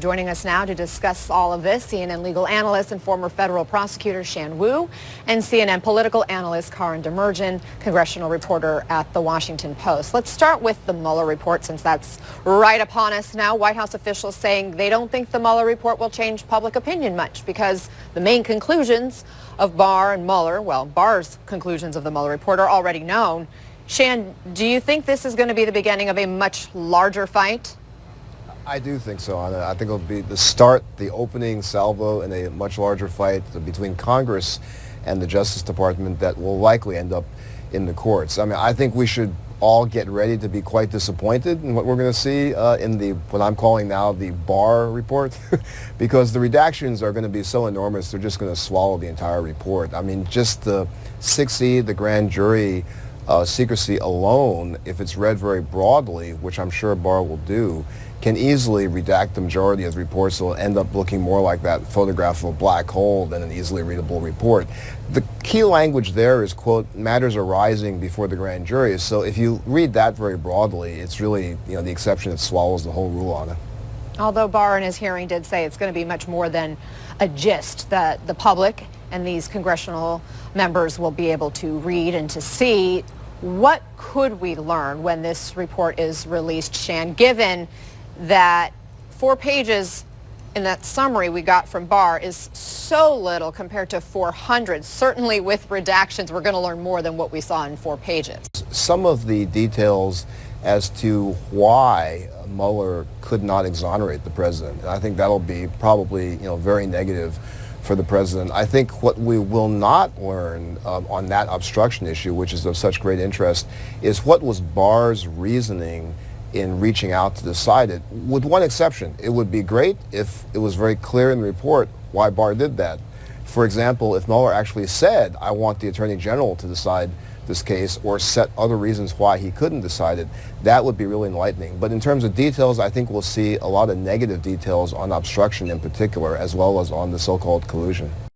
Joining us now to discuss all of this, CNN legal analyst and former federal prosecutor Shan Wu and CNN political analyst Karin Demerjen, congressional reporter at The Washington Post. Let's start with the Mueller report since that's right upon us now. White House officials saying they don't think the Mueller report will change public opinion much because the main conclusions of Barr and Mueller, well, Barr's conclusions of the Mueller report are already known. Shan, do you think this is going to be the beginning of a much larger fight? I do think so, Anna. I think it'll be the start, the opening salvo in a much larger fight between Congress and the Justice Department that will likely end up in the courts. I mean, I think we should all get ready to be quite disappointed in what we're going to see in what I'm calling now the Barr report, because the redactions are going to be so enormous, they're just going to swallow the entire report. I mean, just the 6E, the grand jury secrecy alone, if it's read very broadly, which I'm sure Barr will do, can easily redact the majority of the reports, so it'll end up looking more like that photograph of a black hole than an easily readable report. The key language there is, quote, matters arising before the grand jury. So if you read that very broadly, it's really, the exception that swallows the whole rule on it. Although Barr in his hearing did say it's going to be much more than a gist that the public and these congressional members will be able to read and to see. What could we learn when this report is released, Shan, given that 4 pages in that summary we got from Barr is so little compared to 400? Certainly with redactions, we're going to learn more than what we saw in 4 pages. Some of the details as to why Mueller could not exonerate the president, I think that'll be probably, very negative for the president. I think what we will not learn on that obstruction issue, which is of such great interest, is what was Barr's reasoning in reaching out to decide it, with one exception. It would be great if it was very clear in the report why Barr did that. For example, if Mueller actually said, I want the Attorney General to decide this case, or set other reasons why he couldn't decide it, that would be really enlightening. But in terms of details, I think we'll see a lot of negative details on obstruction in particular, as well as on the so-called collusion.